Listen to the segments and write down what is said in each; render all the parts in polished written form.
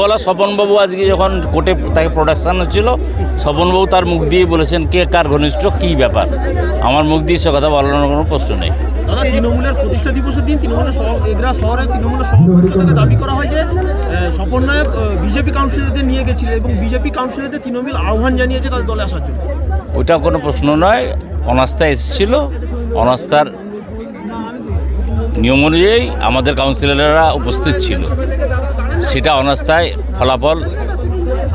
বলা স্বপনবাবু আজকে যখন কোর্টে তাকে প্রোডাকশান হচ্ছিল, স্বপনবাবু তার মুখ দিয়ে বলেছেন কে কার ঘনিষ্ঠ কী ব্যাপার। আমার মুখ দিয়ে সে কথা বলানোর কোনো প্রশ্ন নেই। তৃণমূলের প্রতিষ্ঠা দিবসের দিন তৃণমূলের এগরা শহরে তৃণমূলের সভাপতি থেকে দাবি করা হয় যে স্বপন নায়ক বিজেপি কাউন্সিলরদের নিয়ে গেছিল এবং বিজেপি কাউন্সিলরদের তৃণমূল আহ্বান জানিয়েছে তাদের দলে আসার জন্য। ওইটা কোনো প্রশ্ন নয়, অনাস্থা এসেছিল, অনাস্থার নিয়ম অনুযায়ী আমাদের কাউন্সিলররা উপস্থিত ছিল, সেটা অনাস্থায় ফলাফল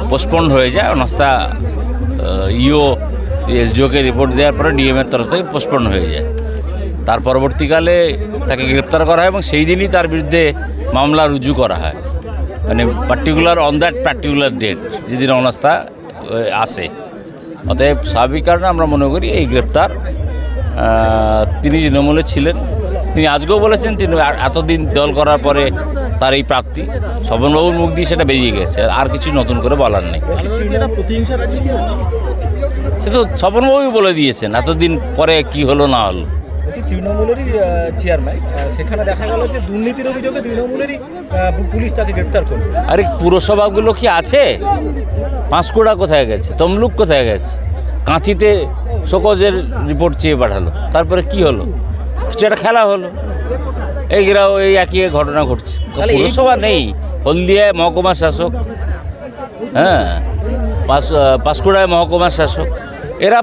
পোস্টপন্ড হয়ে যায়। অনাস্থা এসডিওকে রিপোর্ট দেওয়ার পরে ডিএমের তরফ থেকে পোস্টপন্ড হয়ে যায়। তার পরবর্তীকালে তাকে গ্রেপ্তার করা হয় এবং সেই দিনই তার বিরুদ্ধে মামলা রুজু করা হয়, মানে particular on that particular date যেদিন অনাস্থা আসে। অতএব স্বাভাবিক কারণে আমরা মনে করি এই গ্রেপ্তার, তিনি তৃণমূলে ছিলেন, তিনি আজকেও বলেছেন তিনি এতদিন দল করার পরে তার এই প্রাপ্তি। স্বপনবাবুর মুখ দিয়ে সেটা বেরিয়ে গেছে, আর কিছু নতুন করে বলার নেই। সে তো স্বপনবাবুই বলে দিয়েছেন এতদিন পরে কি হলো না হলো। তৃণমূলেরই চেয়ারম্যান, সেখানে দেখা গেল যে দুর্নীতির অভিযোগে তৃণমূলেরই পুলিশ তাকে গ্রেপ্তার করল। আরে পুরসভাগুলো কি আছে? পাঁশকুড়া কোথায় গেছে? তমলুক কোথায় গেছে? কাঁথিতে শোকজের রিপোর্ট চেয়ে পাঠালো, তারপরে কি হলো? কিছু একটা খেলা হলো। এইগুলাও এই একই ঘটনা ঘটছে। পুরসভা নেই, হলদিয়ায় মহকুমার শাসক, হ্যাঁ, পাঁশকুড়ায় মহকুমার শাসক, এরা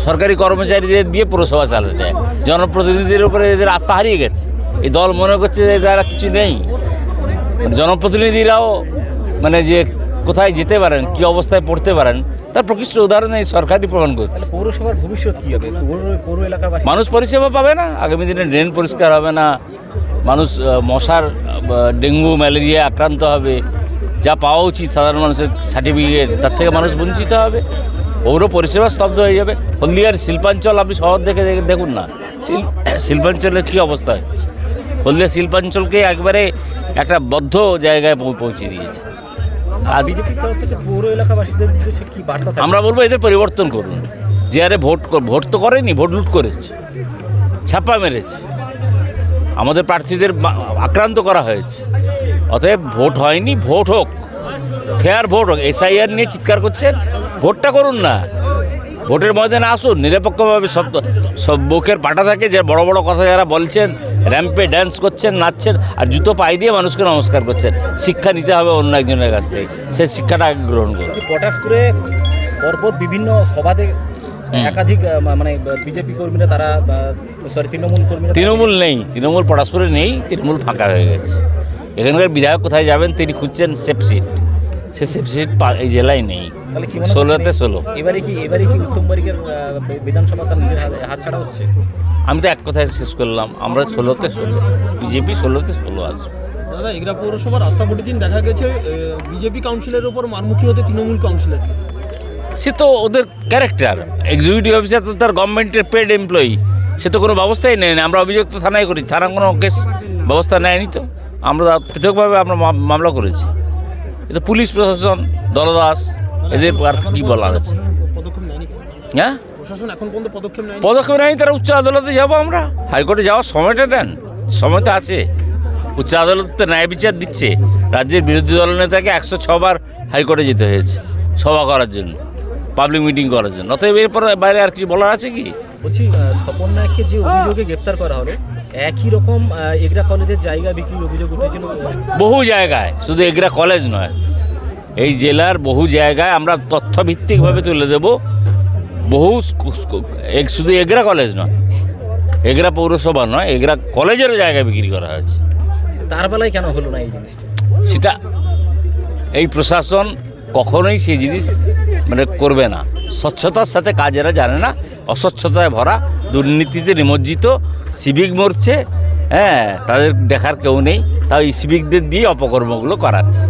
সরকারি কর্মচারীদের দিয়ে পুরসভা চালাতে যায়। জনপ্রতিনিধিদের উপরে এদের আস্থা হারিয়ে গেছে। এই দল মনে করছে যে তারা কিছু নেই। জনপ্রতিনিধিরাও মানে যে কোথায় যেতে পারেন, কি অবস্থায় পড়তে পারেন, তার প্রকৃষ্ট উদাহরণ এই সরকারই প্রমাণ করছে। পৌরসভার ভবিষ্যৎ কী হবে? পৌর এলাকার মানুষ পরিষেবা পাবে না, আগামী দিনে ড্রেন পরিষ্কার হবে না, মানুষ মশার ডেঙ্গু ম্যালেরিয়া আক্রান্ত হবে, যা পাওয়া উচিত সাধারণ মানুষের সার্টিফিকেট, তার থেকে মানুষ বঞ্চিত হবে। পৌর পরিষেবা স্তব্ধ হয়ে যাবে। হলদিয়ার শিল্পাঞ্চল আপনি শহর দেখে দেখুন না, শিল্পাঞ্চলের কী অবস্থা হচ্ছে। হলদিয়া শিল্পাঞ্চলকে একবারে একটা বদ্ধ জায়গায় পৌঁছে দিয়েছে। আর বিজেপির তরফ থেকে পৌর এলাকাবাসীদের উদ্দেশ্যে কী বার্তা? আমরা বলবো এদের পরিবর্তন করুন। যে আরে ভোট তো করেনি, ভোট লুট করেছে, ছাপ্পা মেরেছে, আমাদের প্রার্থীদের আক্রান্ত করা হয়েছে। অতএব ভোট হয়নি, ভোট হোক, ফেয়ার ভোট হোক। এসআইআর নিয়ে চিৎকার করছেন, ভোটটা করুন না, ভোটের ময়দানে আসুন নিরপেক্ষভাবে। সব বুকের পাটা থাকে, যে বড় বড় কথা যারা বলছেন, র্যাম্পে ড্যান্স করছেন, নাচছেন, আর জুতো পায়ে দিয়ে মানুষকে নমস্কার করছেন। শিক্ষা নিতে হবে অন্য একজনের কাছ থেকে, সেই শিক্ষাটা আগে গ্রহণ করুন। পটাশপুরে পরপর বিভিন্ন সভাতে একাধিক মানে বিজেপি কর্মীরা, তারা তৃণমূল কর্মীরা, তৃণমূল নেই, তৃণমূল পটাশপুরে নেই, তৃণমূল ফাঁকা হয়ে গেছে। এখানকার বিধায়ক কোথায় যাবেন, তিনি খুঁজছেন সেফ সিট, সে সেফ সিট এই জেলায় নেই। 16তে 16। এবারে কি উত্তম বারিকের বিধানসভা তার নিজের হাত ছাড়া হচ্ছে? আমি তো এক কথায় শেষ করলাম, আমরা 16তে 16, বিজেপি 16তে 16 আসবে। দাদা, এগরা পৌরসভার রাস্তা ভোটের দিন দেখা গেছে বিজেপি কাউন্সিলের উপর মারমুখী হতে তৃণমূল কাউন্সিলর। সে তো ওদের ক্যারেক্টার। এক্সিকিউটিভ অফিসার তো তার গভর্নমেন্টের পেড এমপ্লয়ি, সে তো কোনো ব্যবস্থাই নেয়নি। আমরা অভিযোগ তো থানায় করি, থানা কোনো কেস ব্যবস্থা নেয়নি, তো আমরা পৃথকভাবে আমরা মামলা করেছি। এটা পুলিশ প্রশাসন দলদাস, এদের আর কী বলার আছে? হ্যাঁ, পদক্ষেপ নেয়নি, তারা উচ্চ আদালতে যাবো আমরা। হাইকোর্টে যাওয়ার সময়টা দেন, সময় তো আছে। উচ্চ আদালত ন্যায় বিচার দিচ্ছে। রাজ্যের বিরোধী দলনেতাকে 106 বার হাইকোর্টে যেতে হয়েছে সভা করার জন্য, পাবলিক মিটিং করার জন্য। অতএব এরপর বাইরে আর কিছু বলার আছে কি? বলছি, স্বপন নায়ককে যে অভিযোগে গ্রেপ্তার করা হলো, একই রকম এগরা কলেজের জায়গা বিক্রির অভিযোগ উঠেছিল বহু জায়গায়, শুধু এগরা কলেজ নয়, এই জেলার বহু জায়গায় আমরা তথ্যভিত্তিকভাবে তুলে দেব। বহু শুধু এগরা কলেজ নয়, এগরা পৌরসভা নয়, এগরা কলেজেরও জায়গা বিক্রি করা হয়েছে। তার বেলায় কেন হলো না এই জিনিস? সেটা এই প্রশাসন কখনোই সেই জিনিস মানে করবে না। স্বচ্ছতার সাথে কাজ এরা জানে না, অস্বচ্ছতায় ভরা, দুর্নীতিতে নিমজ্জিত, সিভিক মরছে, হ্যাঁ, তাদের দেখার কেউ নেই, তাই সিভিকদের দিয়ে অপকর্মগুলো করাচ্ছে।